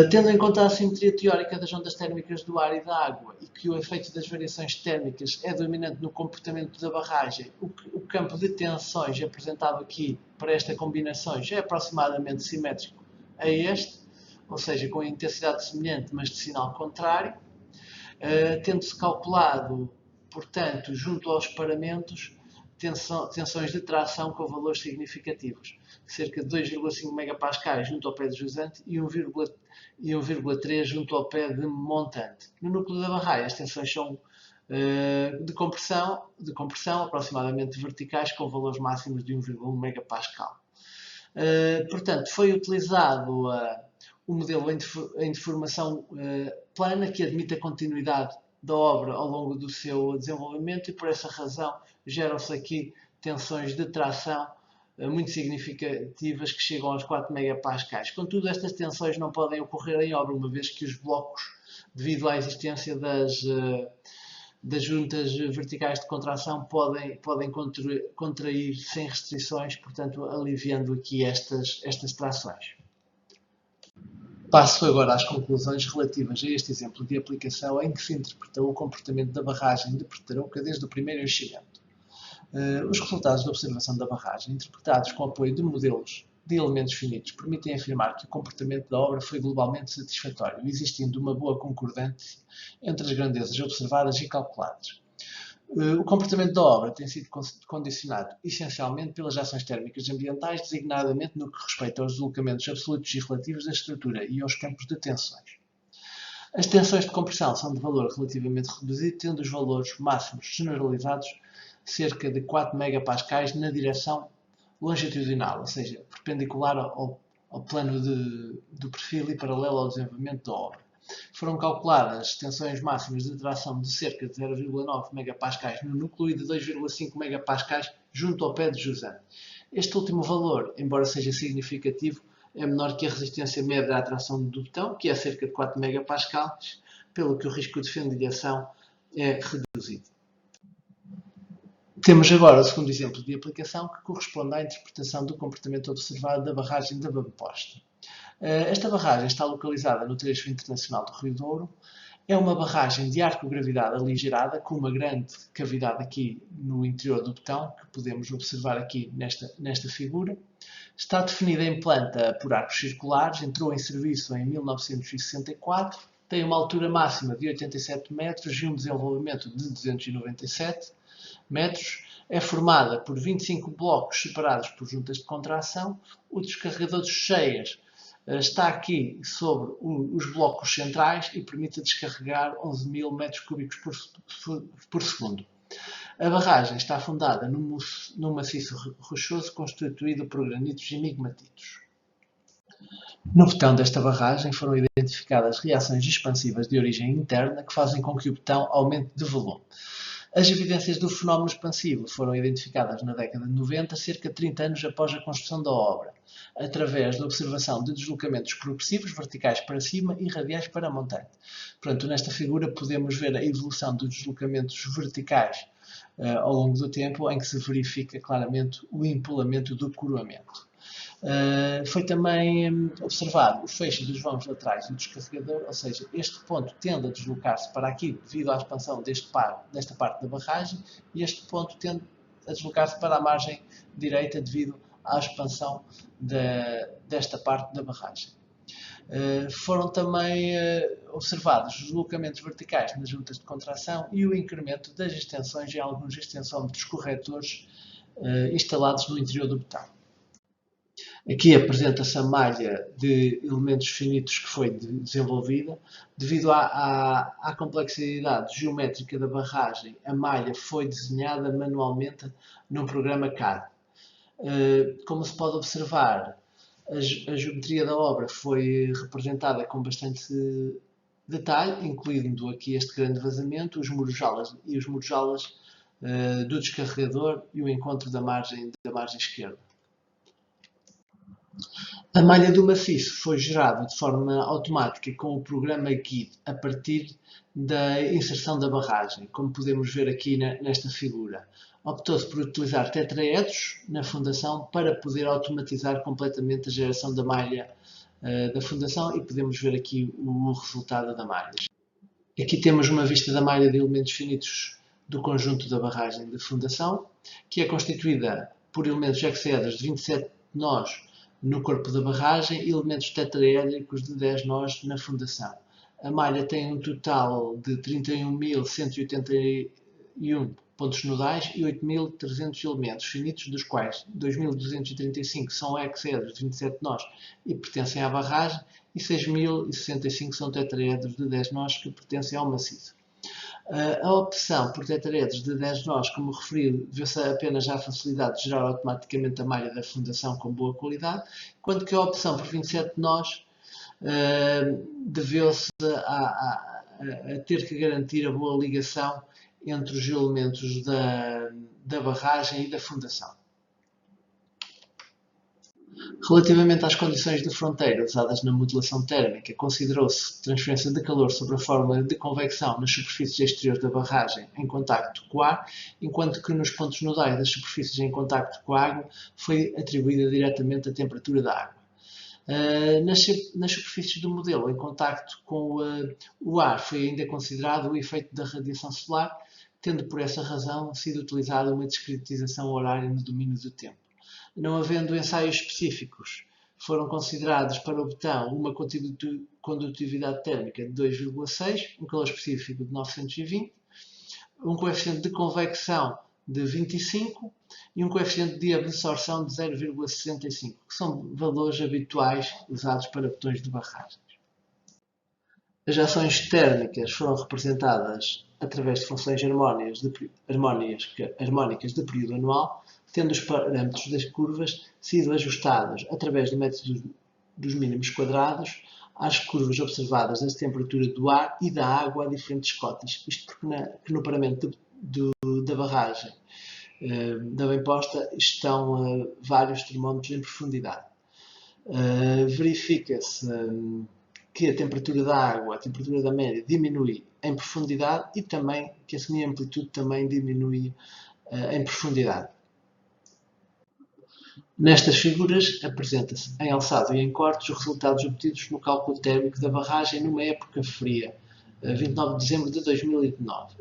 Tendo em conta a assimetria teórica das ondas térmicas do ar e da água e que o efeito das variações térmicas é dominante no comportamento da barragem, o campo de tensões apresentado aqui para esta combinação já é aproximadamente simétrico a este, ou seja, com intensidade semelhante, mas de sinal contrário, tendo-se calculado, portanto, junto aos paramentos, tensões de tração com valores significativos, cerca de 2,5 megapascais junto ao pé de jusante e 1,3 junto ao pé de montante. No núcleo da barragem, as tensões são de compressão aproximadamente verticais, com valores máximos de 1,1 megapascal. Portanto, foi utilizado o modelo em deformação plana, que admite a continuidade da obra ao longo do seu desenvolvimento, e por essa razão geram-se aqui tensões de tração muito significativas que chegam aos 4 megapascais. Contudo, estas tensões não podem ocorrer em obra, uma vez que os blocos, devido à existência das juntas verticais de contração, podem contrair sem restrições, portanto, aliviando aqui estas trações. Passo agora às conclusões relativas a este exemplo de aplicação em que se interpretou o comportamento da barragem de Portarouca desde o primeiro enchimento. Os resultados da observação da barragem, interpretados com apoio de modelos de elementos finitos, permitem afirmar que o comportamento da obra foi globalmente satisfatório, existindo uma boa concordância entre as grandezas observadas e calculadas. O comportamento da obra tem sido condicionado essencialmente pelas ações térmicas ambientais, designadamente no que respeita aos deslocamentos absolutos e relativos da estrutura e aos campos de tensões. As tensões de compressão são de valor relativamente reduzido, tendo os valores máximos generalizados cerca de 4 megapascais na direção longitudinal, ou seja, perpendicular ao plano do perfil e paralelo ao desenvolvimento da obra. Foram calculadas tensões máximas de tração de cerca de 0,9 megapascais no núcleo e de 2,5 megapascais junto ao pé de jusante. Este último valor, embora seja significativo, é menor que a resistência média à tração do betão, que é cerca de 4 megapascais, pelo que o risco de fendilhação é reduzido. Temos agora o segundo exemplo de aplicação, que corresponde à interpretação do comportamento observado da barragem da Bamposta. Esta barragem está localizada no trecho internacional do Rio Douro. É uma barragem de arco-gravidade aligerada, com uma grande cavidade aqui no interior do betão, que podemos observar aqui nesta figura. Está definida em planta por arcos circulares, entrou em serviço em 1964, tem uma altura máxima de 87 metros e um desenvolvimento de 297 metros. É formada por 25 blocos separados por juntas de contração. O descarregador de cheias está aqui sobre os blocos centrais e permite descarregar 11.000 metros cúbicos por segundo. A barragem está fundada num maciço rochoso constituído por granitos e migmatitos. No betão desta barragem foram identificadas reações expansivas de origem interna que fazem com que o betão aumente de volume. As evidências do fenómeno expansivo foram identificadas na década de 90, cerca de 30 anos após a construção da obra, através da observação de deslocamentos progressivos verticais para cima e radiais para montante. Portanto, nesta figura podemos ver a evolução dos deslocamentos verticais ao longo do tempo, em que se verifica claramente o empolamento do coroamento. Foi também observado o fecho dos vãos laterais do descarregador, ou seja, este ponto tende a deslocar-se para aqui devido à expansão desta parte da barragem, e este ponto tende a deslocar-se para a margem direita devido à expansão desta parte da barragem. Foram também observados os deslocamentos verticais nas juntas de contração e o incremento das extensões em alguns extensómetros corretores instalados no interior do betão. Aqui apresenta-se a malha de elementos finitos que foi desenvolvida. Devido à complexidade geométrica da barragem, a malha foi desenhada manualmente num programa CAD. Como se pode observar, a geometria da obra foi representada com bastante detalhe, incluindo aqui este grande vazamento, os muros-alas e os muros-alas do descarregador e o encontro da margem esquerda. A malha do maciço foi gerada de forma automática com o programa GUID a partir da inserção da barragem, como podemos ver aqui nesta figura. Optou-se por utilizar tetraedros na fundação para poder automatizar completamente a geração da malha da fundação, e podemos ver aqui o resultado da malha. Aqui temos uma vista da malha de elementos finitos do conjunto da barragem de fundação, que é constituída por elementos hexaedros de 27 nós no corpo da barragem e elementos tetraédricos de 10 nós na fundação. A malha tem um total de 31.181 pontos nodais e 8.300 elementos finitos, dos quais 2.235 são hexaedros de 27 nós e pertencem à barragem, e 6.065 são tetraedros de 10 nós que pertencem ao maciço. A opção por tetraedros de 10 nós, como referi, vê-se apenas à facilidade de gerar automaticamente a malha da fundação com boa qualidade, enquanto que a opção por 27 nós deveu-se a ter que garantir a boa ligação entre os elementos da barragem e da fundação. Relativamente às condições de fronteira usadas na modelação térmica, considerou-se transferência de calor sobre a fórmula de convecção nas superfícies exteriores da barragem em contacto com o ar, enquanto que nos pontos nodais das superfícies em contacto com a água foi atribuída diretamente a temperatura da água. Nas superfícies do modelo em contacto com o ar foi ainda considerado o efeito da radiação solar, tendo por essa razão sido utilizada uma discretização horária no domínio do tempo. Não havendo ensaios específicos, foram considerados para o betão uma condutividade térmica de 2,6, um calor específico de 920, um coeficiente de convecção de 25 e um coeficiente de absorção de 0,65, que são valores habituais usados para betões de barragens. As ações térmicas foram representadas através de funções harmónicas de período anual, tendo os parâmetros das curvas sido ajustados através do método dos mínimos quadrados às curvas observadas da temperatura do ar e da água a diferentes cotas. Isto porque no paramento da barragem da bem posta estão vários termómetros em profundidade. Verifica-se que a temperatura da água, a temperatura da média, diminui em profundidade e também que a semi-amplitude também diminui em profundidade. Nestas figuras apresenta-se em alçado e em cortes os resultados obtidos no cálculo térmico da barragem numa época fria, 29 de dezembro de 2019.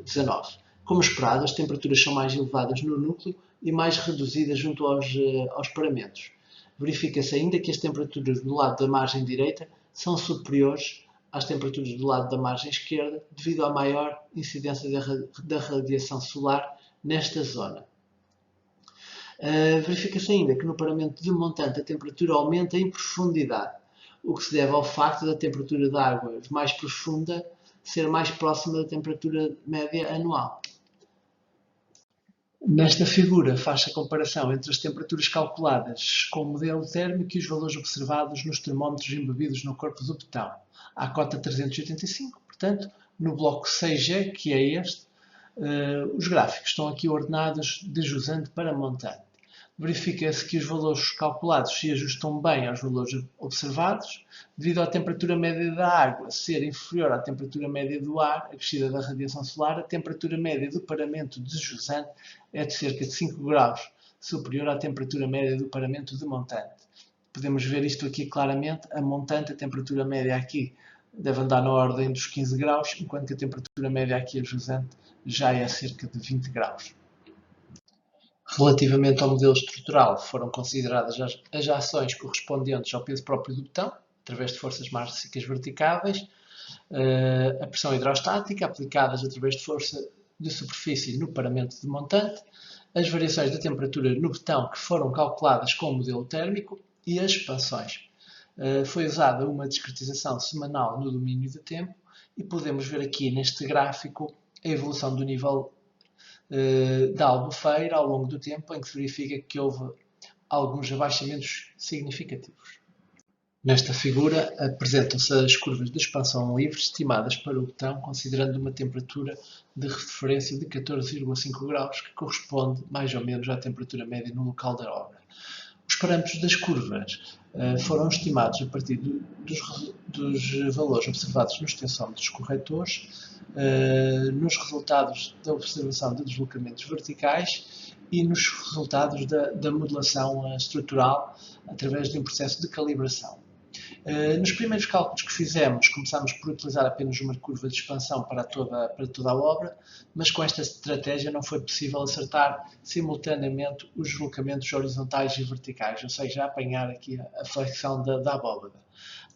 Como esperado, as temperaturas são mais elevadas no núcleo e mais reduzidas junto aos paramentos. Verifica-se ainda que as temperaturas do lado da margem direita são superiores às temperaturas do lado da margem esquerda devido à maior incidência da radiação solar nesta zona. Verifica-se ainda que no paramento de montante a temperatura aumenta em profundidade, o que se deve ao facto da temperatura da água mais profunda ser mais próxima da temperatura média anual. Nesta figura faz-se a comparação entre as temperaturas calculadas com o modelo térmico e os valores observados nos termómetros embebidos no corpo do betão. À cota 385, portanto, no bloco 6G, que é este, os gráficos estão aqui ordenados de jusante para montante. Verifica-se que os valores calculados se ajustam bem aos valores observados, devido à temperatura média da água ser inferior à temperatura média do ar, acrescida da radiação solar. A temperatura média do paramento de jusante é de cerca de 5 graus superior à temperatura média do paramento de montante. Podemos ver isto aqui claramente. A montante, a temperatura média aqui deve andar na ordem dos 15 graus, enquanto que a temperatura média aqui a jusante já é cerca de 20 graus. Relativamente ao modelo estrutural, foram consideradas as ações correspondentes ao peso próprio do betão, através de forças mássicas verticáveis, a pressão hidrostática, aplicadas através de força de superfície no paramento de montante, as variações da temperatura no betão, que foram calculadas com o modelo térmico, e as expansões. Foi usada uma discretização semanal no domínio de tempo, e podemos ver aqui neste gráfico a evolução do nível da albufeira ao longo do tempo, em que se verifica que houve alguns abaixamentos significativos. Nesta figura apresentam-se as curvas de expansão livre estimadas para o betão, considerando uma temperatura de referência de 14,5 graus, que corresponde mais ou menos à temperatura média no local da obra. Os parâmetros das curvas foram estimados a partir dos valores observados nos tensómetros corretores, nos resultados da observação de deslocamentos verticais e nos resultados da modelação estrutural através de um processo de calibração. Nos primeiros cálculos que fizemos, começámos por utilizar apenas uma curva de expansão para toda a obra, mas com esta estratégia não foi possível acertar simultaneamente os deslocamentos horizontais e verticais, ou seja, apanhar aqui a flexão da abóbada.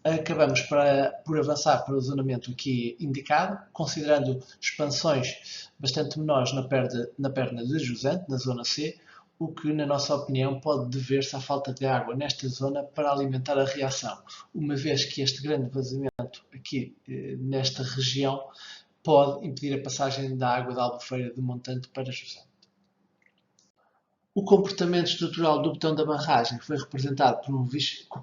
Acabamos por avançar para o zonamento aqui indicado, considerando expansões bastante menores na perna de jusante, na zona C, o que, na nossa opinião, pode dever-se à falta de água nesta zona para alimentar a reação, uma vez que este grande vazamento aqui nesta região pode impedir a passagem da água da albufeira de montante para jusante. O comportamento estrutural do betão da barragem foi representado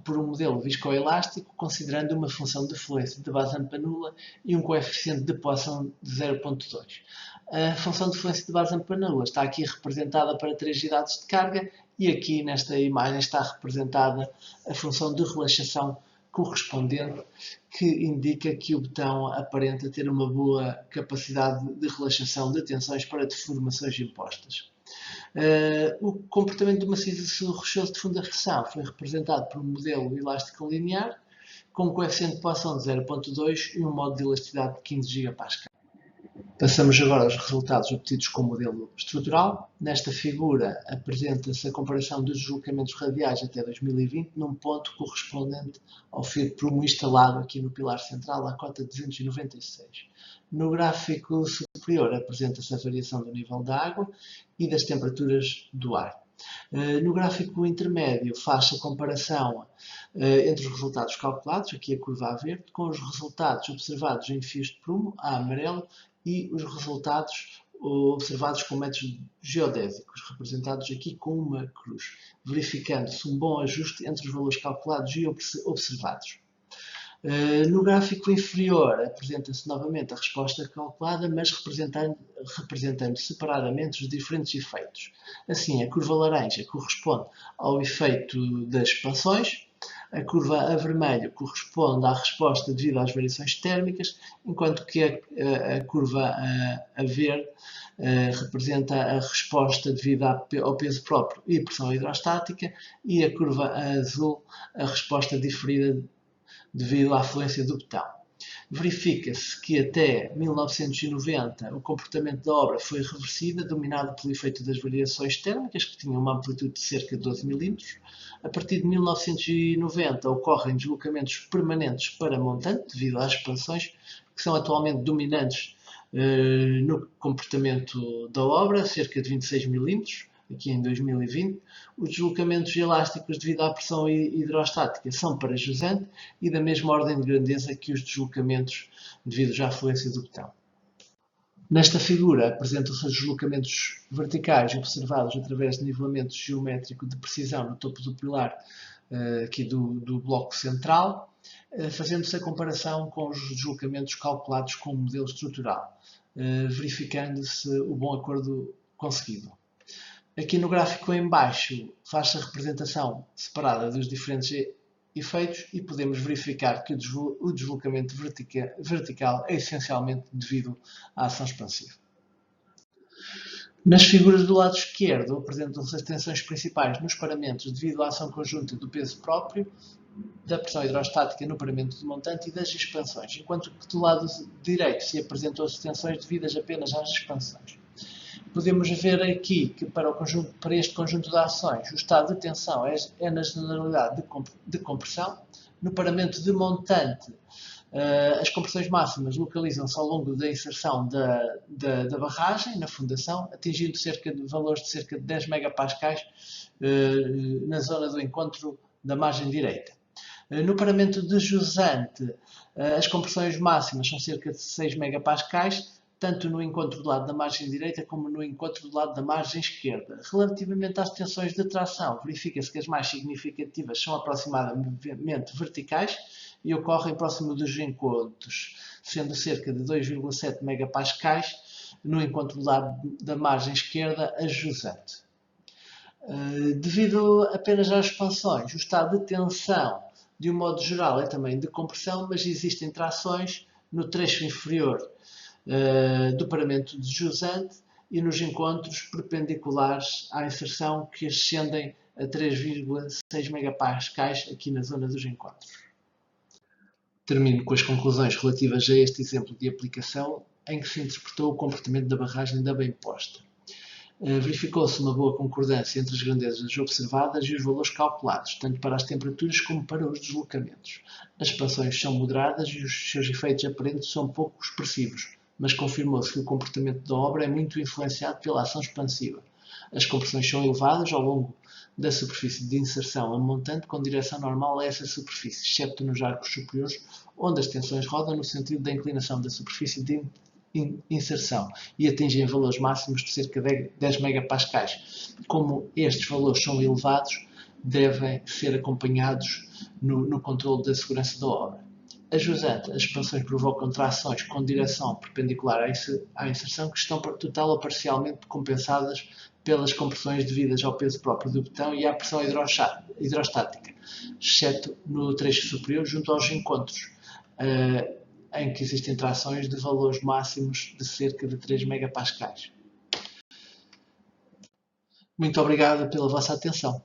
por um modelo viscoelástico, considerando uma função de fluência de Bazampa nula e um coeficiente de Poisson de 0,2. A função de fluência de Bazampa nula está aqui representada para 3 unidades de carga e aqui nesta imagem está representada a função de relaxação correspondente, que indica que o betão aparenta ter uma boa capacidade de relaxação de tensões para deformações impostas. O comportamento do maciço rochoso de fundação foi representado por um modelo elástico linear, com um coeficiente de Poisson de 0,2 e um modo de elasticidade de 15 GPa. Passamos agora aos resultados obtidos com o modelo estrutural. Nesta figura apresenta-se a comparação dos deslocamentos radiais até 2020 num ponto correspondente ao fio de prumo instalado aqui no pilar central, à cota 296. No gráfico superior apresenta-se a variação do nível da água e das temperaturas do ar. No gráfico intermédio faz-se a comparação entre os resultados calculados, aqui a curva a verde, com os resultados observados em fios de prumo, a amarelo, e os resultados observados com métodos geodésicos, representados aqui com uma cruz, verificando-se um bom ajuste entre os valores calculados e observados. No gráfico inferior apresenta-se novamente a resposta calculada, mas representando separadamente os diferentes efeitos. Assim, a curva laranja corresponde ao efeito das expansões, a curva a vermelho corresponde à resposta devido às variações térmicas, enquanto que a curva a verde representa a resposta devido ao peso próprio e pressão hidrostática, e a curva azul a resposta diferida devido à fluência do betão. Verifica-se que até 1990 o comportamento da obra foi reversível, dominado pelo efeito das variações térmicas, que tinham uma amplitude de cerca de 12 mm. A partir de 1990 ocorrem deslocamentos permanentes para montante, devido às expansões, que são atualmente dominantes no comportamento da obra, cerca de 26 mm, aqui em 2020. Os deslocamentos elásticos devido à pressão hidrostática são para jusante e da mesma ordem de grandeza que os deslocamentos devido à fluência do betão. Nesta figura apresentam-se os deslocamentos verticais observados através de nivelamento geométrico de precisão no topo do pilar aqui do bloco central, fazendo-se a comparação com os deslocamentos calculados com o modelo estrutural, verificando-se o bom acordo conseguido. Aqui no gráfico em baixo faz-se a representação separada dos diferentes efeitos e podemos verificar que o deslocamento vertical é essencialmente devido à ação expansiva. Nas figuras do lado esquerdo apresentam-se as tensões principais nos paramentos devido à ação conjunta do peso próprio, da pressão hidrostática no paramento de montante e das expansões, enquanto que do lado direito se apresentam as tensões devidas apenas às expansões. Podemos ver aqui que para este conjunto de ações o estado de tensão é na generalidade de compressão. No paramento de montante, as compressões máximas localizam-se ao longo da inserção da barragem na fundação, atingindo valores de cerca de 10 megapascais na zona do encontro da margem direita. No paramento de jusante, as compressões máximas são cerca de 6 megapascais, tanto no encontro do lado da margem direita como no encontro do lado da margem esquerda. Relativamente às tensões de tração, verifica-se que as mais significativas são aproximadamente verticais e ocorrem próximo dos encontros, sendo cerca de 2,7 megapascais no encontro do lado da margem esquerda a jusante. Devido apenas às expansões, o estado de tensão, de um modo geral, é também de compressão, mas existem trações no trecho inferior do paramento de jusante e nos encontros perpendiculares à inserção que ascendem a 3,6 megapascais aqui na zona dos encontros. Termino com as conclusões relativas a este exemplo de aplicação em que se interpretou o comportamento da barragem da bem posta. Verificou-se uma boa concordância entre as grandezas observadas e os valores calculados, tanto para as temperaturas como para os deslocamentos. As expansões são moderadas e os seus efeitos aparentes são pouco expressivos, mas confirmou-se que o comportamento da obra é muito influenciado pela ação expansiva. As compressões são elevadas ao longo da superfície de inserção a montante com direção normal a essa superfície, exceto nos arcos superiores, onde as tensões rodam no sentido da inclinação da superfície de inserção e atingem valores máximos de cerca de 10 megapascais. Como estes valores são elevados, devem ser acompanhados no controle da segurança da obra. A jusante, as expansões provocam trações com direção perpendicular à inserção que estão total ou parcialmente compensadas pelas compressões devidas ao peso próprio do betão e à pressão hidrostática, exceto no trecho superior junto aos encontros, em que existem trações de valores máximos de cerca de 3 megapascais. Muito obrigado pela vossa atenção.